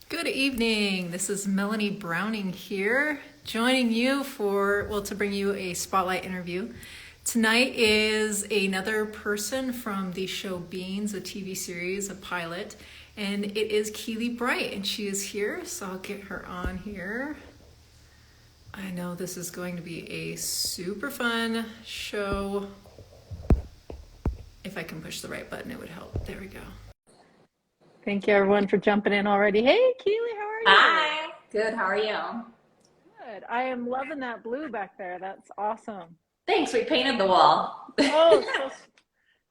Good evening. This is Melanie Browning here, joining you to bring you a spotlight interview. Tonight is another person from the show Beans, a TV series, a pilot, and it is Keeley Bright, and she is here, so I'll get her on here. I know this is going to be a super fun show. If I can push the right button, it would help. There we go. Thank you, everyone, for jumping in already. Hey, Keeley, how are you? Hi. Good. How are you? Good. I am loving that blue back there. That's awesome. Thanks. We painted the wall. Oh,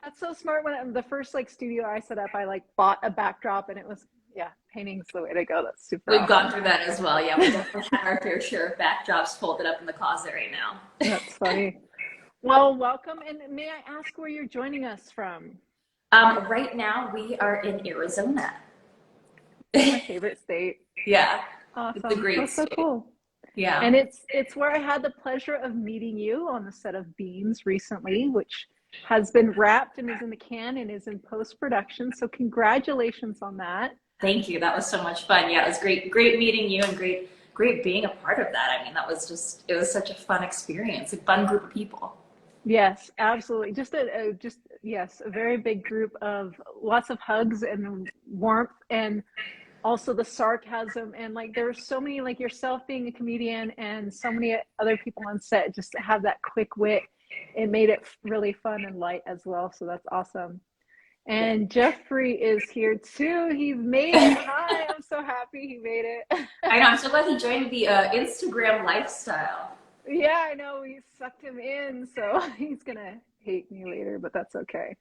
that's so smart. When the first studio I set up, I bought a backdrop, and it was painting's the way to go. That's super. We've awesome. Gone through that as well. Yeah, we definitely have our fair share of backdrops folded up in the closet right now. That's funny. Well, welcome, and may I ask where you're joining us from? Right now we are in Arizona. My favorite state. Yeah. Awesome. It's a great That's so state. cool. Yeah. And it's where I had the pleasure of meeting you on the set of Beans recently, which has been wrapped and is in the can and is in post-production. So congratulations on that. Thank you. That was so much fun. Yeah, it was great meeting you and great being a part of that. I mean, it was such a fun experience, a fun group of people. Yes, absolutely. Yes, a very big group of lots of hugs and warmth, and also the sarcasm, and there's so many, yourself being a comedian and so many other people on set just to have that quick wit. It made it really fun and light as well. So that's awesome. And Jeffrey is here too. He's made it. Hi, I'm so happy he made it. I know. I'm so glad he joined the Instagram lifestyle. Yeah, I know. We sucked him in, so he's gonna hate me later, but that's okay.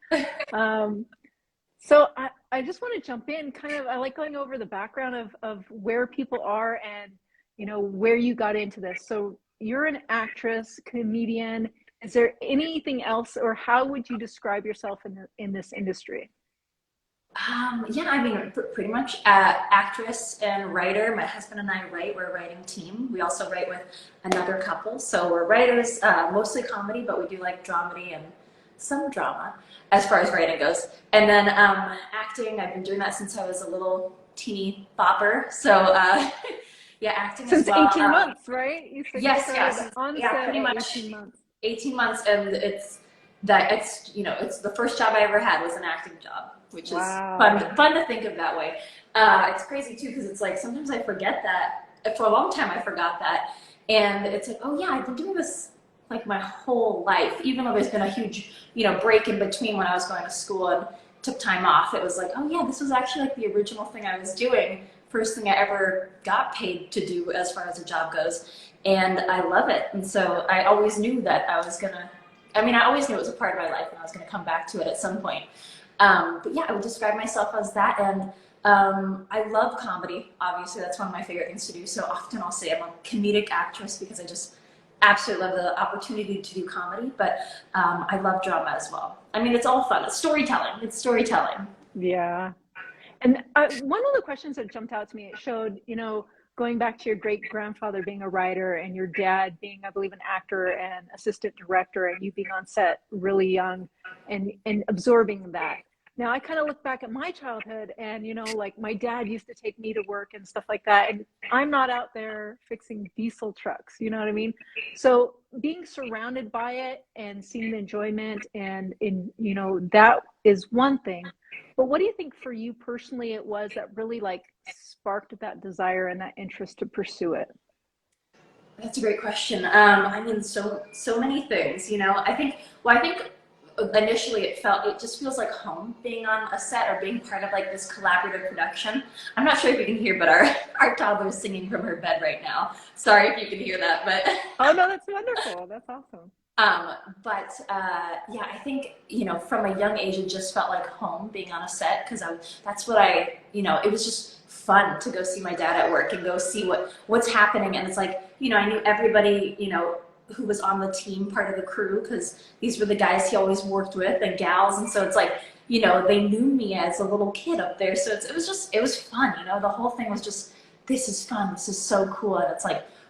So I just want to jump in. I like going over the background of where people are and where you got into this. So you're an actress, comedian. Is there anything else, or how would you describe yourself in this industry? Yeah, I mean, pretty much actress and writer. My husband and I write. We're a writing team. We also write with another couple. So we're writers, mostly comedy, but we do dramedy and some drama as far as writing goes. And then acting, I've been doing that since I was a little teeny bopper. So yeah, acting since as well. 18 months, right? You said yes, pretty much 18 months. 18 months, and it's the first job I ever had was an acting job, which is fun to think of that way. It's crazy too, because it's sometimes I forget that. For a long time I forgot that, and it's oh yeah, I've been doing this my whole life, even though there's been a huge break in between when I was going to school and took time off. It was oh yeah, this was actually the original thing I was doing, first thing I ever got paid to do as far as a job goes, and I love it. And so I always knew that I always knew it was a part of my life and I was going to come back to it at some point. But yeah, I would describe myself as that. And I love comedy. Obviously, that's one of my favorite things to do. So often I'll say I'm a comedic actress because I just absolutely love the opportunity to do comedy. But I love drama as well. I mean, it's all fun. It's storytelling. Yeah. And one of the questions that jumped out to me, it showed, going back to your great-grandfather being a writer and your dad being, I believe, an actor and assistant director, and you being on set really young and absorbing that. Now, I kind of look back at my childhood and, my dad used to take me to work and stuff like that. And I'm not out there fixing diesel trucks, you know what I mean? So being surrounded by it and seeing the enjoyment and that is one thing. But what do you think for you personally it was that really sparked that desire and that interest to pursue it? That's a great question. I mean, so many things, I think initially it just feels like home being on a set or being part of this collaborative production. I'm not sure if you can hear, but our toddler is singing from her bed right now. Sorry if you can hear that, but. Oh no, that's wonderful. That's awesome. Yeah, I think, from a young age, it just felt like home being on a set, because it was just fun to go see my dad at work and go see what's happening. And it's I knew everybody, who was on the team, part of the crew, because these were the guys he always worked with and gals. And so it's they knew me as a little kid up there. So it was fun. The whole thing was just, this is fun. This is so cool. And it's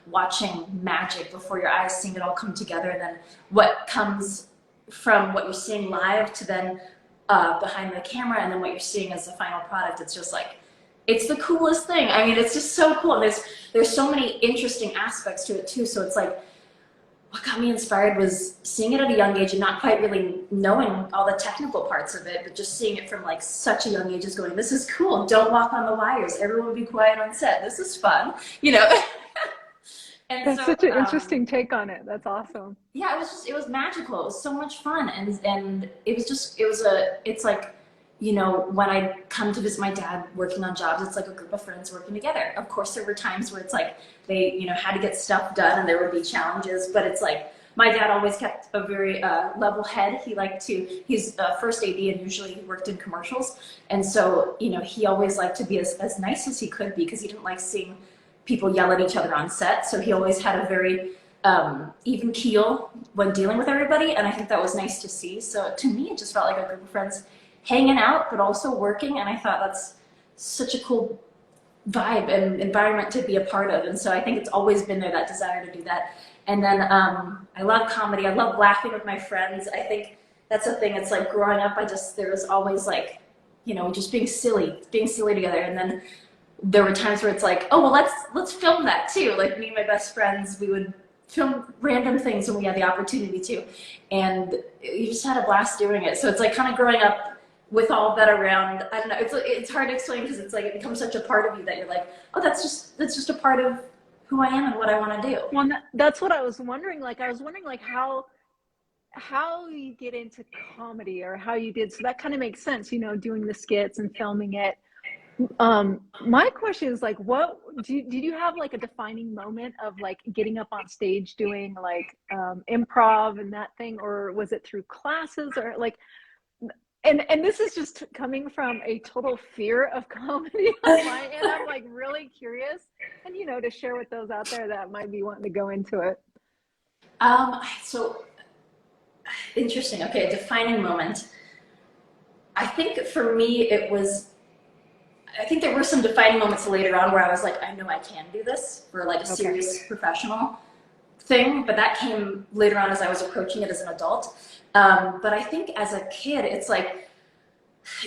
watching magic before your eyes, seeing it all come together, and then what comes from what you're seeing live to then behind the camera, and then what you're seeing as the final product. It's just it's the coolest thing. I mean, it's just so cool. And there's so many interesting aspects to it too. So it's like, what got me inspired was seeing it at a young age and not quite really knowing all the technical parts of it, but just seeing it from like such a young age as going, this is cool. Don't walk on the wires. Everyone be quiet on set. This is fun, you know? And that's such an interesting take on it. That's awesome. Yeah, it was magical. It was so much fun. And it's like, you know, when I come to visit my dad working on jobs, it's like a group of friends working together. Of course, there were times where it's like they, you know, had to get stuff done and there would be challenges, but it's like my dad always kept a very level head. He's first AD and usually he worked in commercials. And so, you know, he always liked to be as nice as he could be because he didn't like seeing people yell at each other on set. So he always had a very even keel when dealing with everybody. And I think that was nice to see. So to me, it just felt like a group of friends hanging out, but also working. And I thought that's such a cool vibe and environment to be a part of. And so I think it's always been there, that desire to do that. And then I love comedy. I love laughing with my friends. I think that's the thing. It's like growing up, there was always like, you know, just being silly together. And then there were times where it's like, oh, well, let's film that too. Like me and my best friends, we would film random things when we had the opportunity to. And you just had a blast doing it. So it's like kind of growing up with all that around. I don't know, it's hard to explain because it's like it becomes such a part of you that you're like, oh, that's just a part of who I am and what I want to do. Well, that's what I was wondering. Like, I was wondering like how you get into comedy or how you did. So that kind of makes sense, you know, doing the skits and filming it. My question is like, what did you have like a defining moment of like getting up on stage doing like improv and that thing, or was it through classes or like? And this is just coming from a total fear of comedy on my end. I'm like really curious, and you know, to share with those out there that might be wanting to go into it. So interesting. Okay, a defining moment. I think for me, I think there were some defining moments later on where I was like, I know I can do this for like a serious professional thing, but that came later on as I was approaching it as an adult. But I think as a kid, it's like,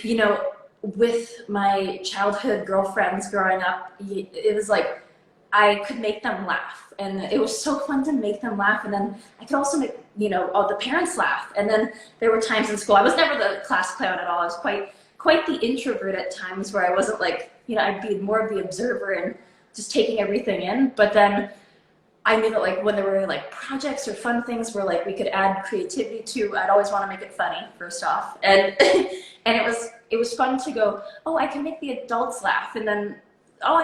you know, with my childhood girlfriends growing up, it was like I could make them laugh, and it was so fun to make them laugh. And then I could also make, you know, all the parents laugh. And then there were times in school, I was never the class clown at all. I was quite the introvert at times where I wasn't like, you know, I'd be more of the observer and just taking everything in. But then I knew that like when there were like projects or fun things where like we could add creativity to, I'd always want to make it funny first off. And and it was fun to go, oh, I can make the adults laugh. And then, oh,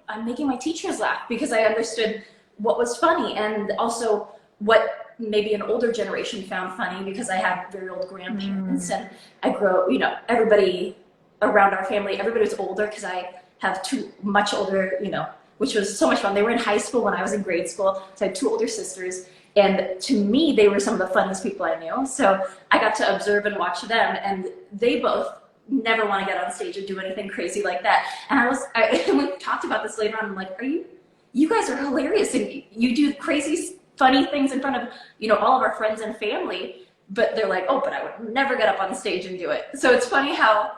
I'm making my teachers laugh because I understood what was funny and also what maybe an older generation found funny, because I have very old grandparents and I grew, you know, everybody around our family, everybody was older because I have two much older, you know, which was so much fun. They were in high school when I was in grade school. So I had two older sisters. And to me, they were some of the funniest people I knew. So I got to observe and watch them. And they both never want to get on stage or do anything crazy like that. And we talked about this later on. I'm like, you guys are hilarious. And you do crazy, funny things in front of, you know, all of our friends and family. But they're like, oh, but I would never get up on stage and do it. So it's funny how,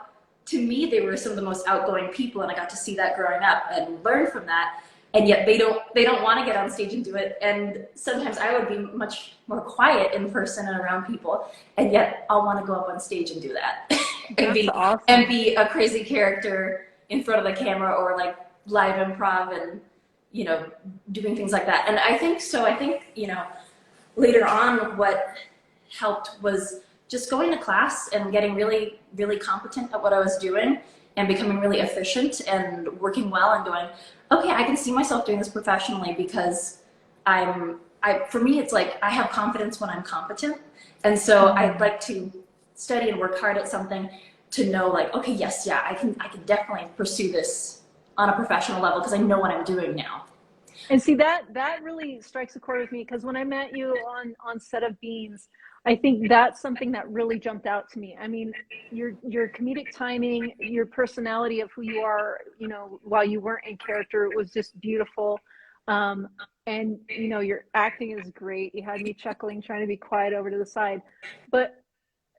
to me, they were some of the most outgoing people, and I got to see that growing up and learn from that. And yet they don't want to get on stage and do it. And sometimes I would be much more quiet in person and around people, and yet I'll want to go up on stage and do that. and be a crazy character in front of the camera, or like live improv and, you know, doing things like that. And I think, you know, later on what helped was just going to class and getting really, really competent at what I was doing and becoming really efficient and working well and going, okay, I can see myself doing this professionally because for me, it's like I have confidence when I'm competent. And so I'd like to study and work hard at something to know like, okay, yes, yeah, I can definitely pursue this on a professional level because I know what I'm doing now. And see, that really strikes a chord with me, because when I met you on set of Beans, I think that's something that really jumped out to me. I mean, your comedic timing, your personality of who you are, you know, while you weren't in character, it was just beautiful. And, you know, your acting is great. You had me chuckling, trying to be quiet over to the side. But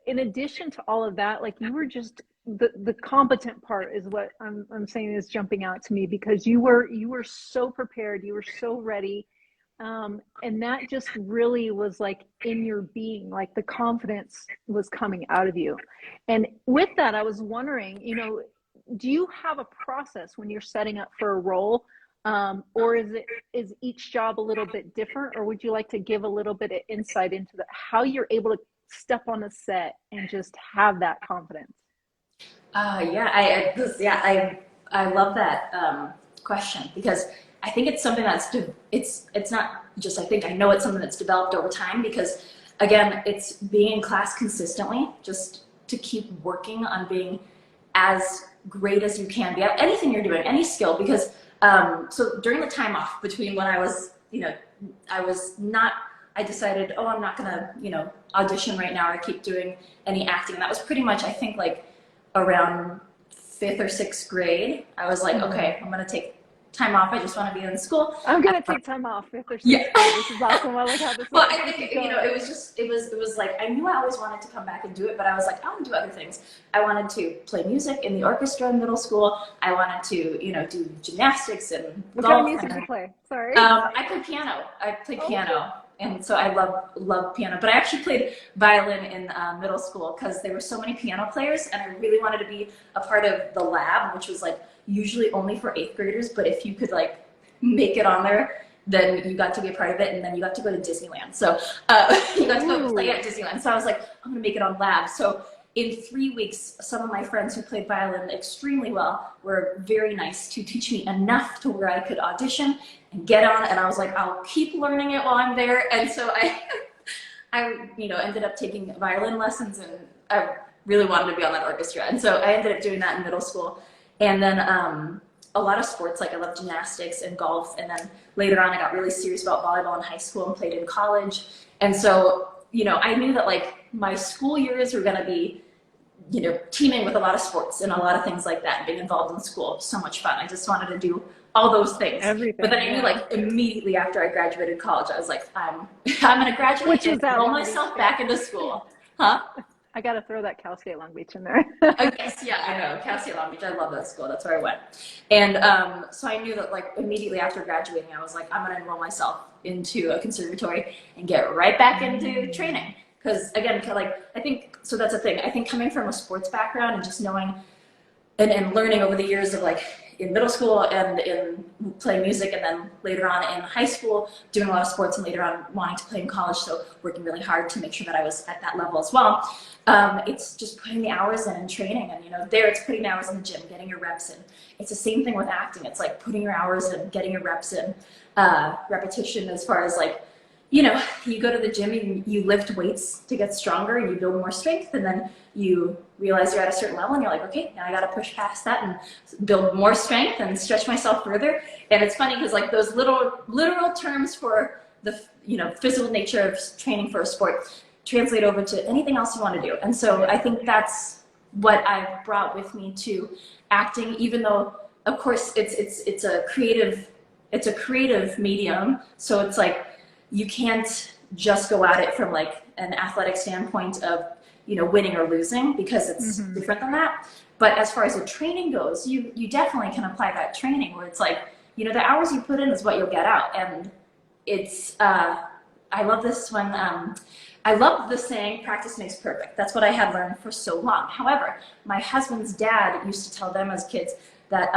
in addition to all of that, like, you were just the competent part is what I'm saying is jumping out to me, because you were so prepared, you were so ready. And that just really was like in your being, like the confidence was coming out of you. And with that, I was wondering, do you have a process when you're setting up for a role? Or is each job a little bit different? Or would you like to give a little bit of insight into how you're able to step on a set and just have that confidence? I love that question, because I think it's something it's not just, I know it's something that's developed over time, because again, it's being in class consistently, just to keep working on being as great as you can be at anything you're doing, any skill. Because so during the time off between when I was, I decided, oh, I'm not gonna, audition right now or keep doing any acting. And that was pretty much, I think, like around 5th or 6th grade. I was like, okay, I'm gonna take time off. I just want to be in school. I'm gonna take time off 5th or 6th grade. This is awesome. I like how this. Well, I think it was like, I knew I always wanted to come back and do it, but I was like, I want to do other things. I wanted to play music in the orchestra in middle school. I wanted to, do gymnastics and what golf. Kind of music do you play? Sorry. I play piano. I play piano. And so I love piano, but I actually played violin in middle school because there were so many piano players, and I really wanted to be a part of the lab, which was like usually only for 8th graders. But if you could like make it on there, then you got to be a part of it, and then you got to go to Disneyland. So you got to go play at Disneyland. So I was like, I'm gonna make it on lab. So in 3 weeks, some of my friends who played violin extremely well were very nice to teach me enough to where I could audition and get on. And I was like, I'll keep learning it while I'm there. And so I ended up taking violin lessons, and I really wanted to be on that orchestra. And so I ended up doing that in middle school. And then a lot of sports, like I love gymnastics and golf. And then later on, I got really serious about volleyball in high school and played in college. And so, I knew that like my school years were going to be, teaming with a lot of sports and a lot of things like that, and being involved in school. So much fun. I just wanted to do all those things. Everything, but then I knew like immediately after I graduated college, I was like, I'm going to graduate and enroll myself back into school. Huh? I got to throw that Cal State Long Beach in there. Yes, yeah, I know. Cal State Long Beach. I love that school. That's where I went. And so I knew that like immediately after graduating, I was like, I'm going to enroll myself into a conservatory and get right back into training. Because again, like I think, so that's a thing. I think coming from a sports background and just knowing and learning over the years of like in middle school and in playing music, and then later on in high school doing a lot of sports, and later on wanting to play in college, so working really hard to make sure that I was at that level as well. It's just putting the hours in and training, and there it's putting hours in the gym, getting your reps in. It's the same thing with acting. It's like putting your hours in, getting your reps in, repetition as far as like, you go to the gym and you lift weights to get stronger and you build more strength, and then you realize you're at a certain level and you're like, okay, now I got to push past that and build more strength and stretch myself further. And it's funny because like those literal terms for the physical nature of training for a sport translate over to anything else you want to do. And so I think that's what I've brought with me to acting, even though of course it's a creative medium. So it's like, you can't just go at it from like an athletic standpoint of, winning or losing, because it's different than that. But as far as the training goes, you definitely can apply that training where it's like, the hours you put in is what you'll get out. And it's, I love this one. I love the saying, practice makes perfect. That's what I had learned for so long. However, my husband's dad used to tell them as kids that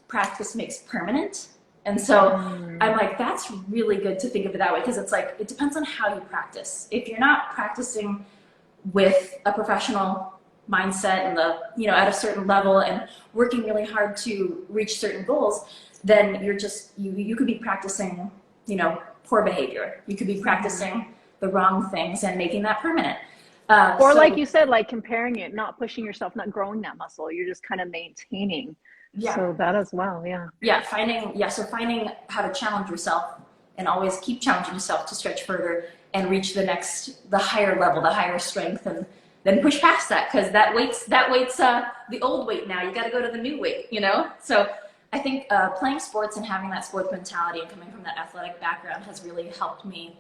practice makes permanent. And so I'm like, that's really good to think of it that way, because it's like, it depends on how you practice. If you're not practicing with a professional mindset and at a certain level and working really hard to reach certain goals, then you're just, you could be practicing, poor behavior. You could be practicing the wrong things and making that permanent. Or like you said, like comparing it, not pushing yourself, not growing that muscle. You're just kind of maintaining. Yeah. So that as well, yeah. Yeah, so finding how to challenge yourself and always keep challenging yourself to stretch further and reach the higher level, the higher strength, and then push past that, because that weight's the old weight now. You got to go to the new weight, So I think playing sports and having that sports mentality and coming from that athletic background has really helped me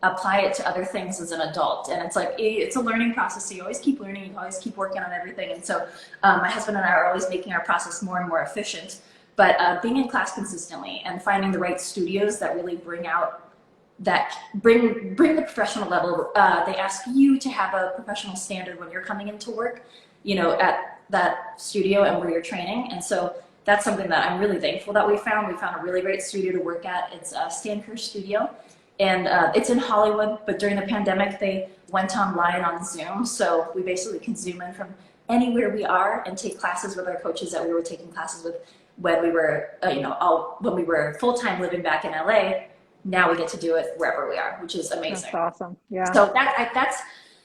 apply it to other things as an adult. And it's like, it's a learning process. So you always keep learning, you always keep working on everything. And so my husband and I are always making our process more and more efficient. But being in class consistently and finding the right studios that really bring out that, bring the professional level. They ask you to have a professional standard when you're coming into work, you know, at that studio and where you're training. And so that's something that I'm really thankful that we found. We found a really great studio to work at. It's Stan Kirsch Studio. And it's in Hollywood, but during the pandemic, they went online on Zoom. So we basically can Zoom in from anywhere we are and take classes with our coaches that we were taking classes with when we were, when we were full-time living back in LA. Now we get to do it wherever we are, which is amazing. That's awesome. Yeah. So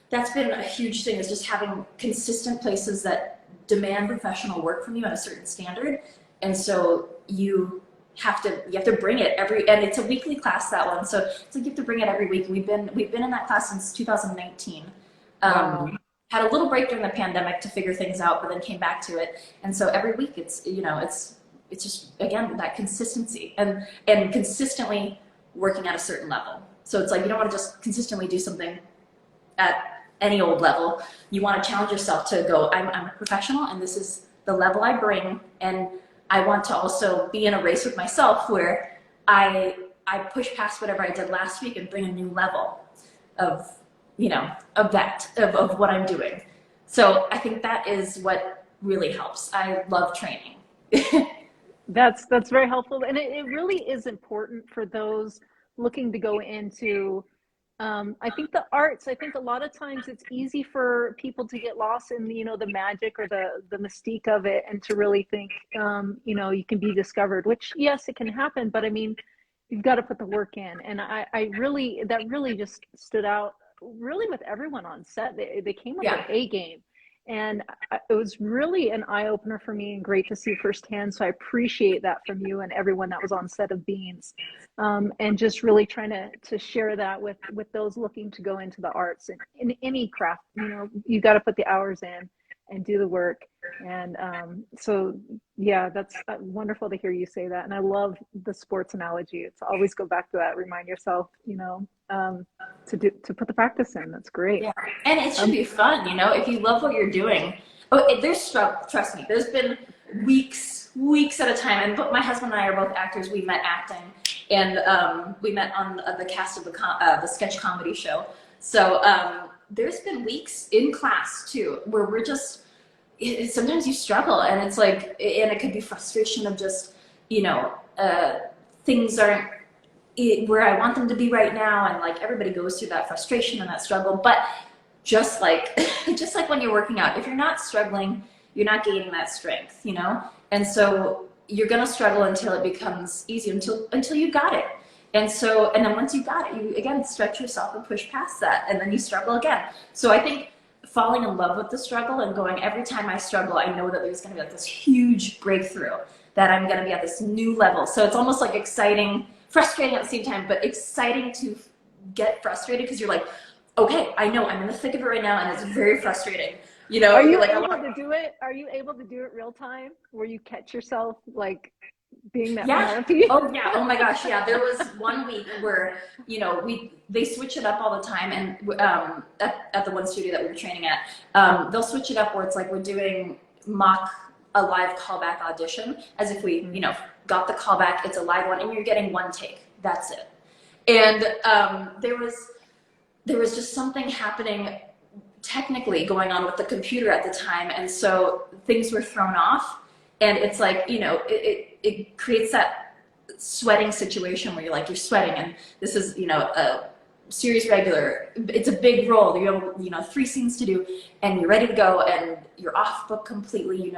that's been a huge thing, is just having consistent places that demand professional work from you at a certain standard. And so you have to bring it and it's a weekly class, that one. So it's like you have to bring it every week. We've been in that class since 2019. Wow. Had a little break during the pandemic to figure things out, but then came back to it. And so every week it's just, again, that consistency and consistently working at a certain level. So it's like, you don't want to just consistently do something at any old level. You want to challenge yourself to go, I'm a professional and this is the level I bring. And I want to also be in a race with myself where I push past whatever I did last week and bring a new level of what I'm doing. So I think that is what really helps. I love training. That's very helpful. And it really is important for those looking to go into, I think the arts. I think a lot of times it's easy for people to get lost in, the magic or the mystique of it, and to really think, you can be discovered, which, yes, it can happen. But I mean, you've got to put the work in. And that really just stood out really with everyone on set. They came with their A game. And it was really an eye-opener for me and great to see firsthand. So I appreciate that from you and everyone that was on set of Beans, and just really trying to share that with those looking to go into the arts and in any craft. You got to put the hours in and do the work. And so, yeah, that's wonderful to hear you say that. And I love the sports analogy. It's always go back to that, remind yourself, to put the practice in. That's great. Yeah. And it should be fun, if you love what you're doing. Trust me, there's been weeks at a time. And my husband and I are both actors. We met acting, and we met on the cast of the sketch comedy show. So there's been weeks in class too, where we're just, sometimes you struggle, and it's like, and it could be frustration of just, things aren't where I want them to be right now. And like, everybody goes through that frustration and that struggle. But just like when you're working out, if you're not struggling, you're not gaining that strength, And so you're going to struggle until it becomes easy, until you got it. And then once you got it, you again stretch yourself and push past that, and then you struggle again. So I think falling in love with the struggle and going, every time I struggle, I know that there's going to be like this huge breakthrough, that I'm going to be at this new level. So it's almost like exciting, frustrating at the same time, but exciting to get frustrated, because you're like, okay, I know I'm in the thick of it right now, and it's very frustrating. Are you able to do it? Are you able to do it real time, where you catch yourself like being that happy? Oh yeah. Oh my gosh. Yeah. There was one week where, they switch it up all the time. And at the one studio that we were training at, they'll switch it up where it's like we're doing a live callback audition, as if we, got the callback, it's a live one, and you're getting one take. That's it. And there was just something happening technically going on with the computer at the time. And so things were thrown off. And it's like, it creates that sweating situation where you're sweating, and this is, a series regular. It's a big role. You have, 3 scenes to do, and you're ready to go, and you're off book completely,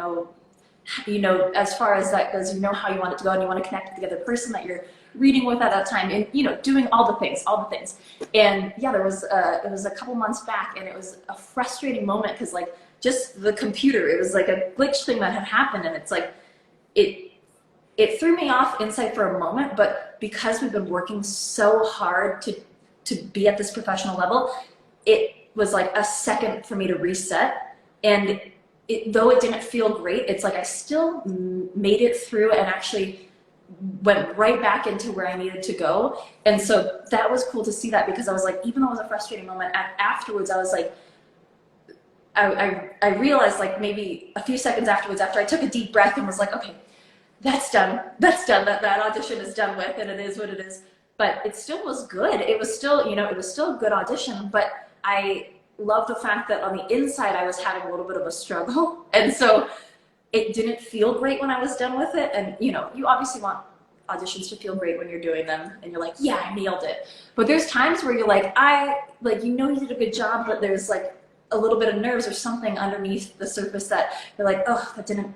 as far as that goes, how you want it to go, and you want to connect with the other person that you're reading with at that time, and, doing all the things. And yeah, it was a couple months back, and it was a frustrating moment, because just the computer, it was like a glitch thing that had happened, and it's like, it threw me off inside for a moment, but because we've been working so hard to be at this professional level, it was like a second for me to reset. And though it didn't feel great, it's like I still made it through and actually went right back into where I needed to go. And so that was cool to see that, because I was like, even though it was a frustrating moment, afterwards I was like, I realized, like, maybe a few seconds afterwards, after I took a deep breath and was like, okay, that's done, that audition is done with, and it is what it is. But it still was good. It was still, you know, it was still a good audition, but I love the fact that on the inside I was having a little bit of a struggle. And so it didn't feel great when I was done with it. And, you know, you obviously want auditions to feel great when you're doing them and you're like, yeah, I nailed it. But there's times where you're like, you know, you did a good job, but there's like a little bit of nerves or something underneath the surface that you're like, oh, that didn't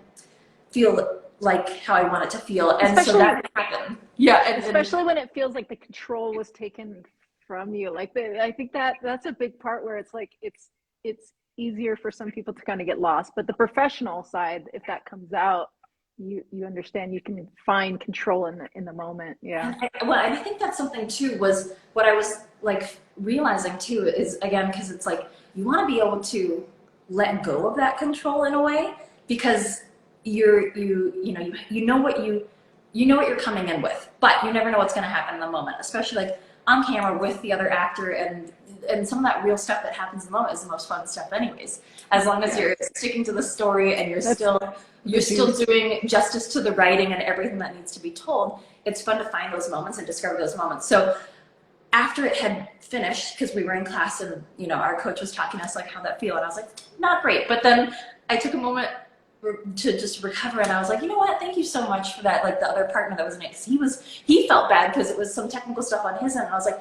feel like how I want it to feel. And so that happened. Yeah. And especially when it feels like the control was taken from you. Like, I think that's a big part where it's like, it's easier for some people to kind of get lost, but the professional side, if that comes out, you understand, you can find control in the moment. Yeah. And I think that's something too, was what I was like realizing too, is, again, because it's like, you want to be able to let go of that control in a way, because you know what you're coming in with, but you never know what's going to happen in the moment, especially like on camera with the other actor, and some of that real stuff that happens in the moment is the most fun stuff anyways, as long as you're sticking to the story and you're still doing justice to the writing and everything that needs to be told. It's fun to find those moments and discover those moments. So after it had finished, because we were in class and, you know, our coach was talking to us like, how'd that feel? And I was like, not great. But then I took a moment to just recover, and I was like, you know what, thank you so much for that. Like, the other partner that was in it, because he felt bad because it was some technical stuff on his end, and I was like,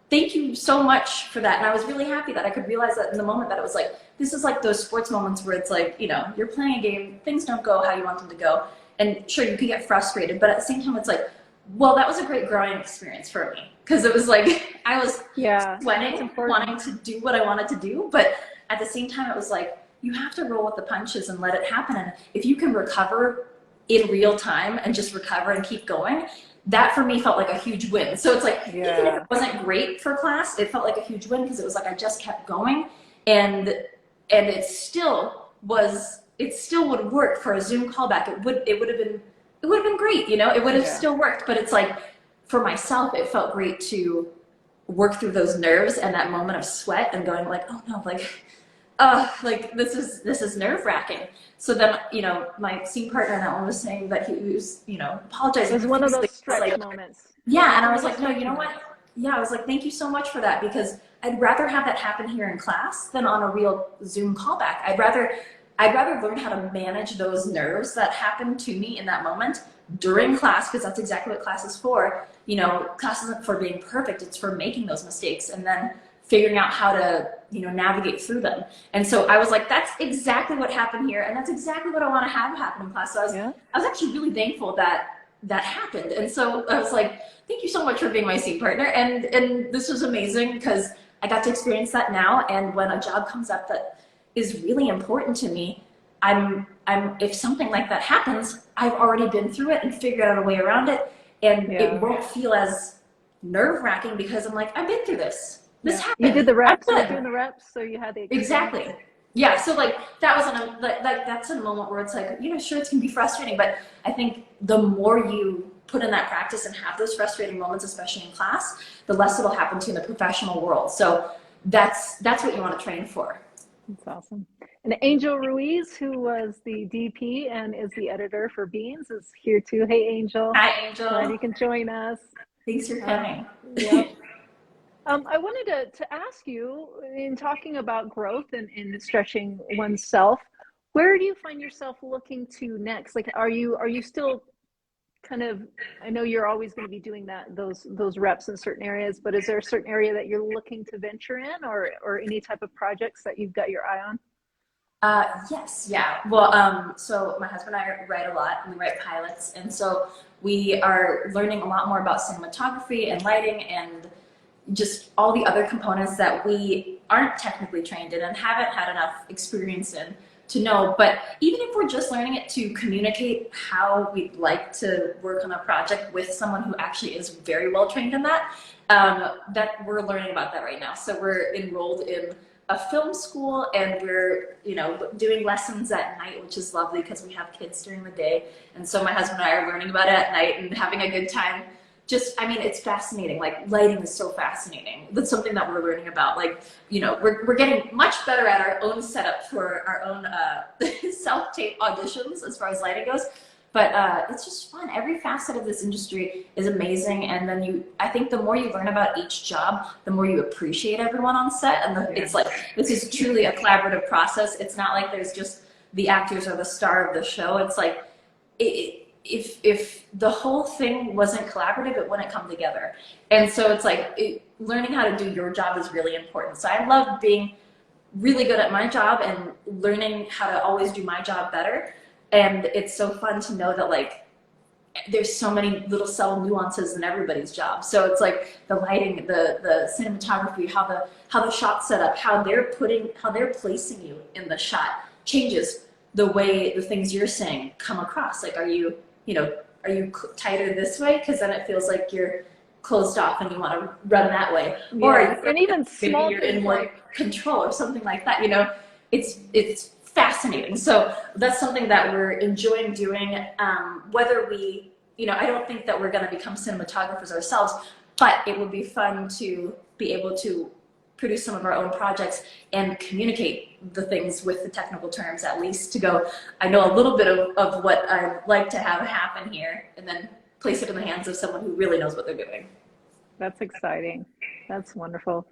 thank you so much for that. And I was really happy that I could realize that in the moment, that it was like, this is like those sports moments where it's like, you know, you're playing a game, things don't go how you want them to go, and sure, you could get frustrated, but at the same time, it's like, well, that was a great growing experience for me, because it was like, I was sweating, wanting to do what I wanted to do, but at the same time, it was like, you have to roll with the punches and let it happen. And if you can recover in real time and just recover and keep going, that for me felt like a huge win. So it's like, even if it wasn't great for class, it felt like a huge win, because it was like I just kept going, and it still would work for a Zoom callback. It would have been great, you know, it would have still worked. But it's like, for myself, it felt great to work through those nerves and that moment of sweat and going like, oh no, like this is nerve-wracking. So then, you know, my scene partner in that one was saying that he was, you know, apologizing. It was one of those stretch moments. Yeah, and I was like, no, you know what? Yeah, I was like, thank you so much for that, because I'd rather have that happen here in class than on a real Zoom callback. I'd rather learn how to manage those nerves that happen to me in that moment during class, because that's exactly what class is for. You know, class isn't for being perfect, it's for making those mistakes and then figuring out how to, you know, navigate through them. And so I was like, that's exactly what happened here, and that's exactly what I want to have happen in class. So I was actually really thankful that happened. And so I was like, thank you so much for being my scene partner, and this was amazing, because I got to experience that now. And when a job comes up that is really important to me, if something like that happens, I've already been through it and figured out a way around it, and it won't feel as nerve-wracking, because I'm like, I've been through this. This happened. You did the reps. You were doing the reps, so you had the experience. Exactly. Yeah. So like that's a moment where it's like, you know, sure, it can be frustrating, but I think the more you put in that practice and have those frustrating moments, especially in class, the less it'll happen to you in the professional world. So that's what you want to train for. That's awesome. And Angel Ruiz, who was the DP and is the editor for Beans, is here too. Hey, Angel. Hi, Angel. Glad you can join us. Thanks for coming. I wanted to ask you, in talking about growth and in stretching oneself, where do you find yourself looking to next? Like, are you still kind of, I know you're always going to be doing those reps in certain areas, but is there a certain area that you're looking to venture in, or any type of projects that you've got your eye on? Yes, yeah. Well, so my husband and I write a lot, and we write pilots, and so we are learning a lot more about cinematography and lighting and just all the other components that we aren't technically trained in and haven't had enough experience in to know. But even if we're just learning it to communicate how we'd like to work on a project with someone who actually is very well trained in that, that we're learning about that right now. So we're enrolled in a film school, and we're, you know, doing lessons at night, which is lovely because we have kids during the day. And so my husband and I are learning about it at night and having a good time. Just, I mean, it's fascinating. Like, lighting is so fascinating. That's something that we're learning about. Like, you know, we're getting much better at our own setup for our own self-tape auditions as far as lighting goes. But it's just fun. Every facet of this industry is amazing. And then I think the more you learn about each job, the more you appreciate everyone on set. And it's like, this is truly a collaborative process. It's not like there's just the actors are the star of the show. It's like, if the whole thing wasn't collaborative, it wouldn't come together. And so it's like, learning how to do your job is really important. So I love being really good at my job and learning how to always do my job better. And it's so fun to know that, like, there's so many little subtle nuances in everybody's job. So it's like the lighting, the cinematography, how the shot's set up, how they're placing you in the shot changes the way the things you're saying come across. Like, are you tighter this way? Because then it feels like you're closed off and you want to run that way. Yeah. Or and even small you're in more control or something like that. You know, it's fascinating. So that's something that we're enjoying doing. Whether we, you know, I don't think that we're going to become cinematographers ourselves, but it would be fun to be able to produce some of our own projects and communicate the things with the technical terms, at least to go, I know a little bit of what I'd like to have happen here, and then place it in the hands of someone who really knows what they're doing. That's exciting. That's wonderful.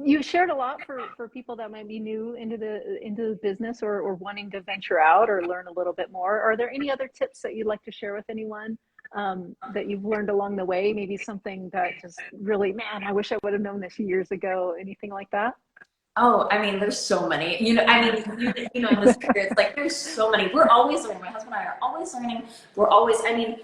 You shared a lot for people that might be new into the business or wanting to venture out or learn a little bit more. Are there any other tips that you'd like to share with anyone that you've learned along the way? Maybe something that just really, man, I wish I would have known this years ago. Anything like that? Oh, I mean, there's so many. You know, I mean, you know, in this career, it's like there's so many. We're always learning. My husband and I are always learning. We're always, I mean,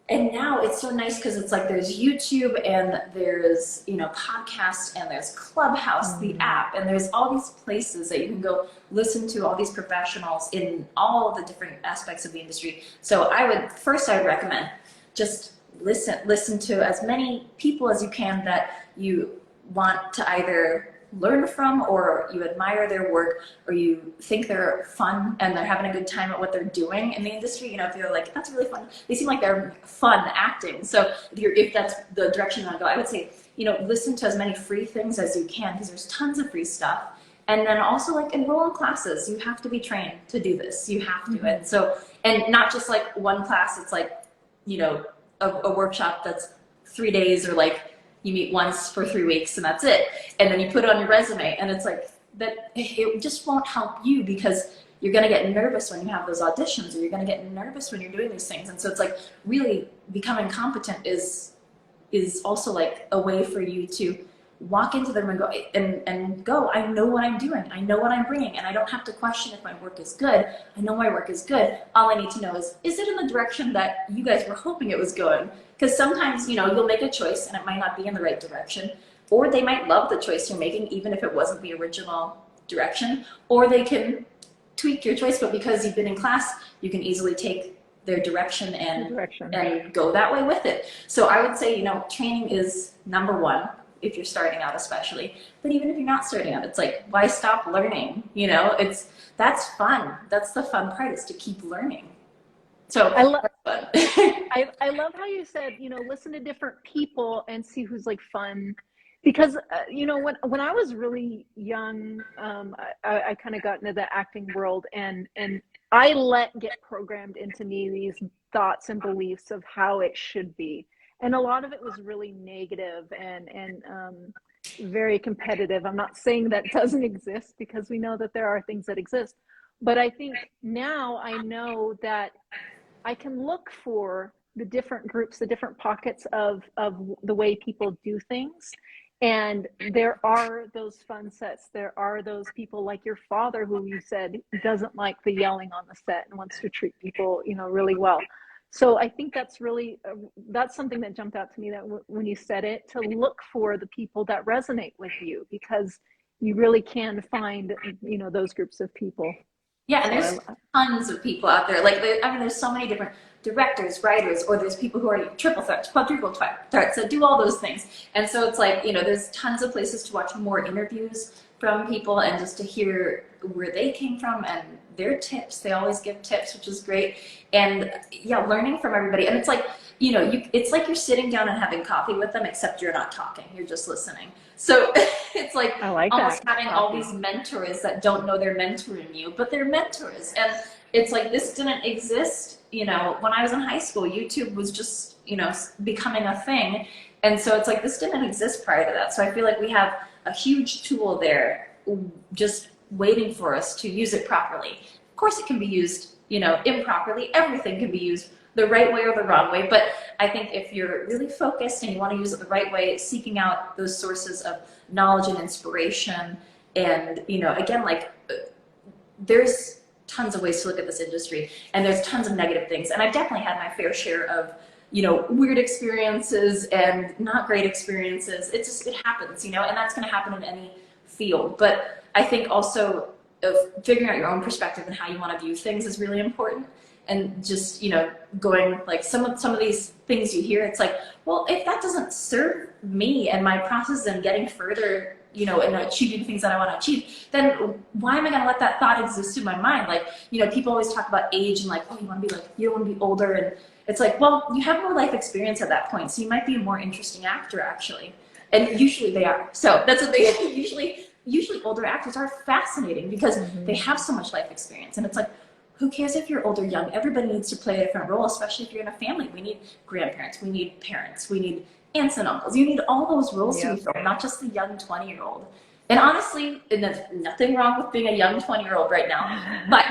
and now it's so nice because it's like there's YouTube and there's, you know, podcasts and there's Clubhouse, the app, and there's all these places that you can go listen to all these professionals in all the different aspects of the industry. So I would recommend just listen to as many people as you can that you want to either learn from, or you admire their work, or you think they're fun and they're having a good time at what they're doing in the industry. You know, if you're like, that's really fun, they seem like they're fun acting. So if that's the direction you want to go, I would say, you know, listen to as many free things as you can, because there's tons of free stuff. And then also, like, enroll in classes. You have to be trained to do this. You have to. And so, and not just like one class, it's like, you know, a workshop that's 3 days, or like you meet once for 3 weeks and that's it. And then you put it on your resume, and it's like that, it just won't help you, because you're going to get nervous when you have those auditions, or you're going to get nervous when you're doing these things. And so it's like, really becoming competent is also like a way for you to walk into them and go, I know what I'm doing. I know what I'm bringing, and I don't have to question if my work is good. I know my work is good. All I need to know is it in the direction that you guys were hoping it was going? Because sometimes, you know, you'll make a choice and it might not be in the right direction, or they might love the choice you're making, even if it wasn't the original direction, or they can tweak your choice, but because you've been in class, you can easily take their direction and go that way with it. So I would say, you know, training is number one, if you're starting out especially. But even if you're not starting out, it's like, why stop learning? You know, that's fun. That's the fun part, is to keep learning. So I love I love how you said, you know, listen to different people and see who's like fun. Because you know, when I was really young, I kind of got into the acting world, and I get programmed into me these thoughts and beliefs of how it should be. And a lot of it was really negative and very competitive. I'm not saying that doesn't exist, because we know that there are things that exist. But I think now I know that I can look for the different groups, the different pockets of the way people do things. And there are those fun sets. There are those people like your father, who you said doesn't like the yelling on the set and wants to treat people, you know, really well. So I think that's really, that's something that jumped out to me, that when you said it, to look for the people that resonate with you, because you really can find, you know, those groups of people. Yeah, and there's tons of people out there. Like, I mean, there's so many different directors, writers, or there's people who are triple threats, quadruple threats that do all those things. And so it's like, you know, there's tons of places to watch more interviews from people and just to hear where they came from and their tips. They always give tips, which is great. And yeah, learning from everybody. And it's like, you know, it's like you're sitting down and having coffee with them, except you're not talking, you're just listening. So it's like, almost having all these mentors that don't know they're mentoring you, but they're mentors. And it's like, this didn't exist, you know, when I was in high school. YouTube was just, you know, becoming a thing. And so it's like, this didn't exist prior to that. So I feel like we have a huge tool there just waiting for us to use it properly. Of course it can be used, you know, improperly. Everything can be used the right way or the wrong way. But I think if you're really focused and you want to use it the right way, seeking out those sources of knowledge and inspiration, and, you know, again, like, there's tons of ways to look at this industry, and there's tons of negative things. And I've definitely had my fair share of, you know, weird experiences and not great experiences. It happens, you know, and that's going to happen in any field. But I think also of figuring out your own perspective and how you want to view things is really important. And just, you know, going like some of these things you hear, it's like, well, if that doesn't serve me and my process and getting further, you know, and achieving things that I want to achieve, then why am I going to let that thought exist in my mind? Like, you know, people always talk about age and like, oh, you want to be like, you don't want to be older. And it's like, well, you have more life experience at that point, so you might be a more interesting actor, actually. And usually they are. So that's what they usually older actors are fascinating because they have so much life experience. And it's like, who cares if you're old or young? Everybody needs to play a different role, especially if you're in a family. We need grandparents, we need parents, we need aunts and uncles. You need all those roles to be filled, not just the young 20-year-old. And honestly, and there's nothing wrong with being a young 20-year-old right now, but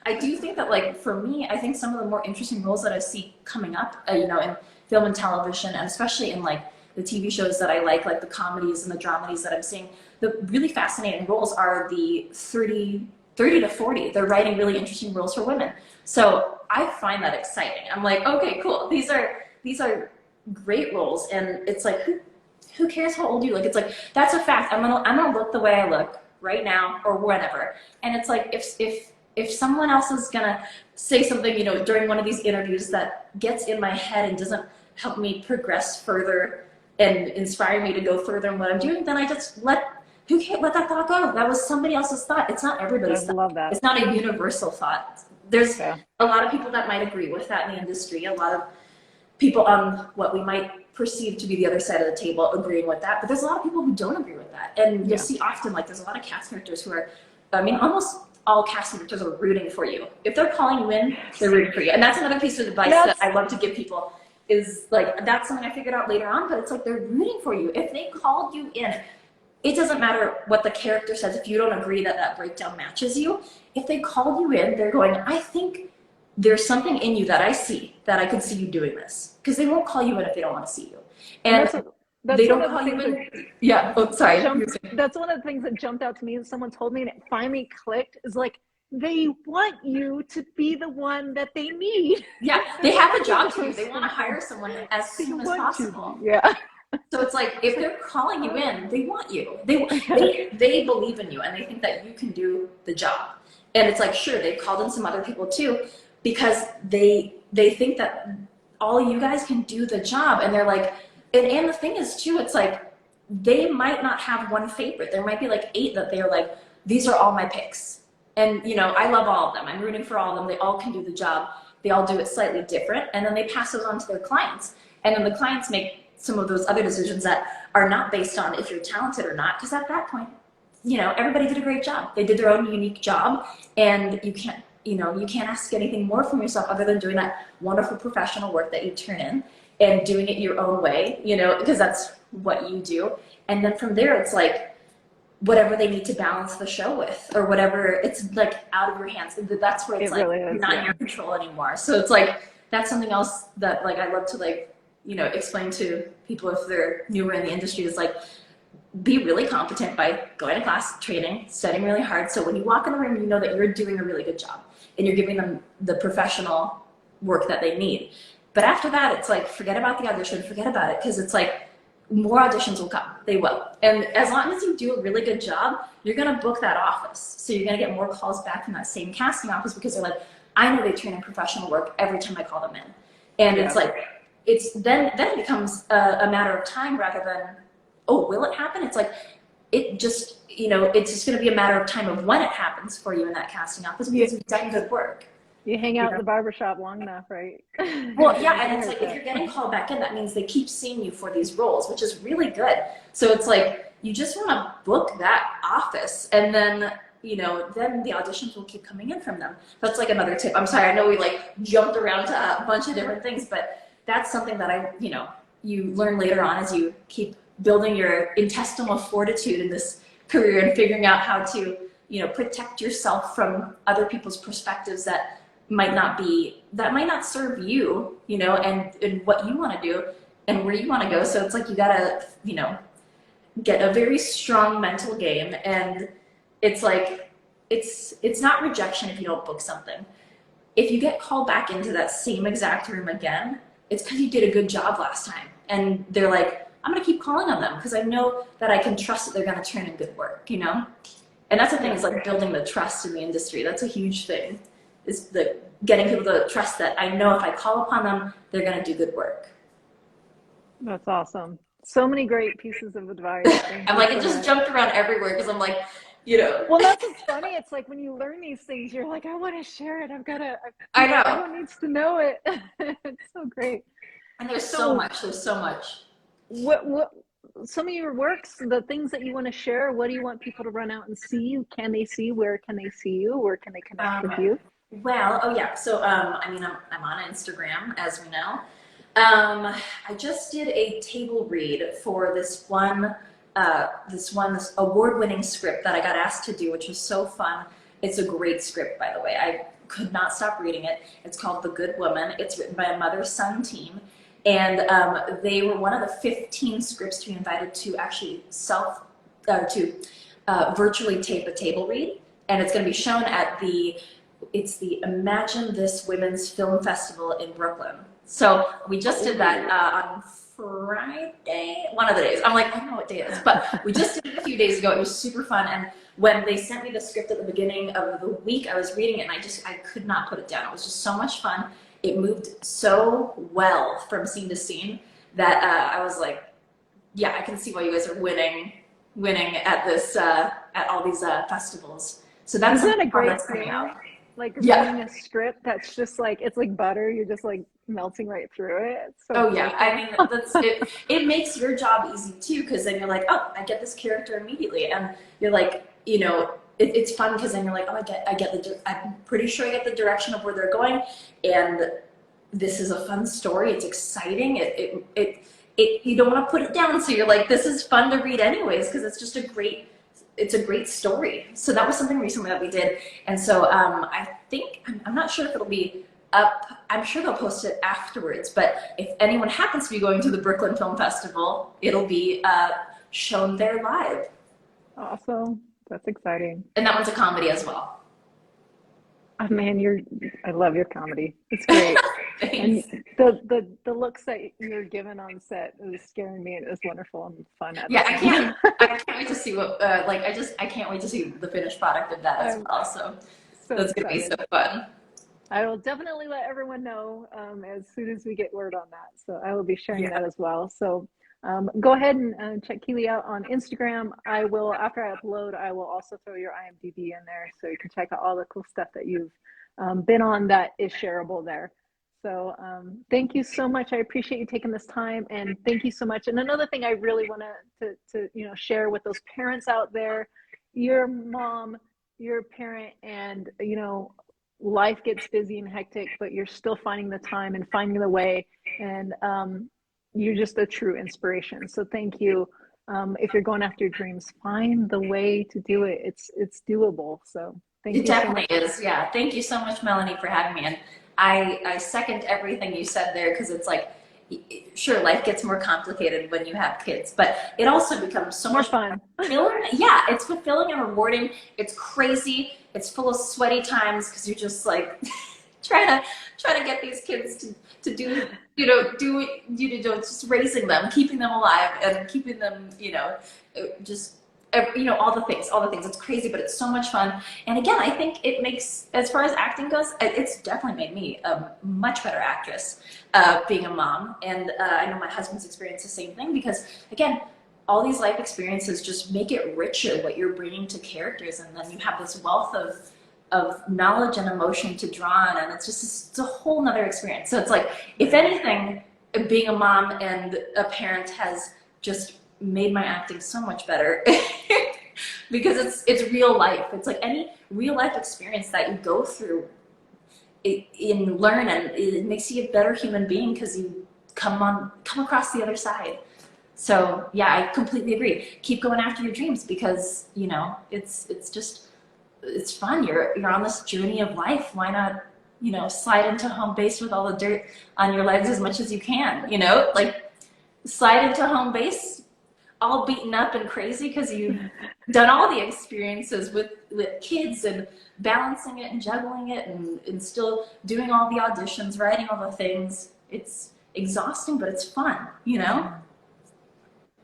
I do think that, like, for me, I think some of the more interesting roles that I see coming up, you know, in film and television, and especially in like the TV shows that I like the comedies and the dramedies that I'm seeing, the really fascinating roles are the 30 to 40. They're writing really interesting roles for women. So I find that exciting. I'm like, okay, cool. These are great roles. And it's like, who cares how old you look? It's like, that's a fact. I'm gonna look the way I look right now or whenever. And it's like, if someone else is gonna say something, you know, during one of these interviews that gets in my head and doesn't help me progress further and inspire me to go further in what I'm doing, then I just let that thought go. That was somebody else's thought. It's not everybody's thought. Love that. It's not a universal thought. There's a lot of people that might agree with that in the industry. A lot of people on what we might perceive to be the other side of the table agreeing with that. But there's a lot of people who don't agree with that. And you'll see often, like, there's a lot of cast characters who are, I mean, almost all cast characters are rooting for you. If they're calling you in, they're rooting for you. And that's another piece of advice that I love to give people is, like, that's something I figured out later on, but it's like they're rooting for you. If they called you in, it doesn't matter what the character says. If you don't agree that that breakdown matches you, if they called you in, they're going, I think there's something in you that I see, that I could see you doing this. Because they won't call you in if they don't want to see you. And they don't call you in. Yeah, oh, sorry. That's one of the things that jumped out to me, and someone told me, and it finally clicked, is like, they want you to be the one that they need. Yeah, they have a job to do. They want to hire someone as soon as possible. Yeah. So it's like, if they're calling you in, they want you. They believe in you, and they think that you can do the job. And it's like, sure, they've called in some other people too, because they think that all you guys can do the job. And they're like, and the thing is too, it's like, they might not have one favorite. There might be like 8 that they're like, these are all my picks. And, you know, I love all of them. I'm rooting for all of them. They all can do the job. They all do it slightly different. And then they pass those on to their clients. And then the clients make some of those other decisions that are not based on if you're talented or not. Because at that point, you know, everybody did a great job. They did their own unique job. And you can't ask anything more from yourself other than doing that wonderful professional work that you turn in and doing it your own way, you know, because that's what you do. And then from there, it's like, whatever they need to balance the show with, or whatever, it's like out of your hands. That's where it's like really not in your control anymore. So it's like, that's something else that, like, I love to, like, you know, explain to people if they're newer in the industry, is like, be really competent by going to class, training, studying really hard. So when you walk in the room, you know that you're doing a really good job and you're giving them the professional work that they need. But after that, it's like, forget about the audition, forget about it, because it's like, more auditions will come. They will. And as long as you do a really good job, you're going to book that office. So you're going to get more calls back from that same casting office, because they're like, I know they train in professional work every time I call them in. And it's like, then it becomes a matter of time rather than, oh, will it happen? It's like, it just, you know, it's just going to be a matter of time of when it happens for you in that casting office because you've done good work. You hang out in the barbershop long enough, right? Well, yeah, and it's like if you're getting called back in, that means they keep seeing you for these roles, which is really good. So it's like you just want to book that office, and then, you know, then the auditions will keep coming in from them. That's like another tip. I'm sorry, I know we like jumped around to a bunch of different things, but that's something that you learn later on as you keep building your intestinal fortitude in this career and figuring out how to, you know, protect yourself from other people's perspectives that might not serve you, you know, and what you want to do and where you want to go. So it's like you gotta, you know, get a very strong mental game, and it's like it's not rejection if you don't book something. If you get called back into that same exact room again, it's because you did a good job last time, and they're like, I'm gonna keep calling on them because I know that I can trust that they're gonna turn in good work, you know. And that's the thing, is like building the trust in the industry. That's a huge thing. Is the getting people to trust that I know if I call upon them, they're going to do good work. That's awesome. So many great pieces of advice. I'm like, it just jumped around everywhere because I'm like, you know. Well, that's what's funny. It's like when you learn these things, you're like, I want to share it. I know. Everyone needs to know it. It's so great. And there's so much. There's so much. What some of your works, the things that you want to share, what do you want people to run out and see you? Can they see? Where can they see you? Where can they connect with you? Well, oh yeah. So, I mean, I'm on Instagram, as we know. I just did a table read for this award-winning script that I got asked to do, which was so fun. It's a great script, by the way. I could not stop reading it. It's called The Good Woman. It's written by a mother-son team. And they were one of the 15 scripts to be invited to actually virtually tape a table read. And it's going to be shown at the Imagine This Women's Film Festival in Brooklyn. So we just did that on Friday, one of the days. I'm like, I don't know what day it is, but we just did it a few days ago. It was super fun. And when they sent me the script at the beginning of the week, I was reading it and I could not put it down. It was just so much fun. It moved so well from scene to scene that I was like, yeah, I can see why you guys are winning at this at all these festivals. So that's a great thing. Like reading a script that's just like, it's like butter. You're just like melting right through it. So oh yeah, I mean, that's it. It makes your job easy too, because then you're like, oh, I get this character immediately, and you're like, you know, it's fun because then you're like, oh, I'm pretty sure I get the direction of where they're going, and this is a fun story. It's exciting. You don't want to put it down, so you're like, this is fun to read anyways, because it's just a great story. So that was something recently that we did, and so I think I'm not sure if it'll be up. I'm sure they'll post it afterwards, but if anyone happens to be going to the Brooklyn Film Festival, it'll be shown there live. Awesome. That's exciting. And that one's a comedy as well. Oh, man, I love your comedy. It's great. And the looks that you're given on set is scaring me. It was wonderful and fun. Yeah, I can't wait to see what I can't wait to see the finished product of that as well. So that's gonna be so fun. I will definitely let everyone know as soon as we get word on that. So I will be sharing that as well. So go ahead and check Keeley out on Instagram. I will, after I upload, I will also throw your IMDb in there so you can check out all the cool stuff that you've been on that is shareable there. So thank you so much. I appreciate you taking this time, and thank you so much. And another thing I really want to share with those parents out there, your mom, your parent, and life gets busy and hectic, but you're still finding the time and finding the way, and you're just a true inspiration. So thank you. If you're going after your dreams, find the way to do it. It's doable. So thank you. It definitely is. Yeah. Thank you so much, Melanie, for having me. And I second everything you said there, because it's like, sure, life gets more complicated when you have kids, but it also becomes so much fun. Fulfilling. Yeah, it's fulfilling and rewarding. It's crazy. It's full of sweaty times because you're just like trying to get these kids to do just raising them, keeping them alive, and keeping them just you know, all the things. It's crazy, but it's so much fun. And again, I think it makes, as far as acting goes, it's definitely made me a much better actress, being a mom. And I know my husband's experienced the same thing, because again, all these life experiences just make it richer what you're bringing to characters. And then you have this wealth of knowledge and emotion to draw on, and it's a whole nother experience. So it's like, if anything, being a mom and a parent has just made my acting so much better, because it's real life. It's like any real life experience that you go through, learn, and it makes you a better human being, because you come across the other side. So yeah, I completely agree. Keep going after your dreams, because you know, it's fun. You're on this journey of life. Why not, you know, slide into home base with all the dirt on your legs as much as you can, you know, like slide into home base all beaten up and crazy, because you've done all the experiences with kids, and balancing it and juggling it, and still doing all the auditions, writing all the things. It's exhausting, but it's fun, you know?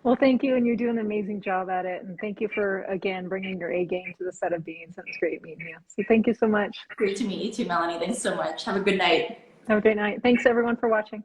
Well, thank you, and you're doing an amazing job at it. And thank you for, again, bringing your A game to the set of Beans. And it's great meeting you. So thank you so much. Great to meet you too, Melanie. Thanks so much. Have a good night. Have a great night. Thanks, everyone, for watching.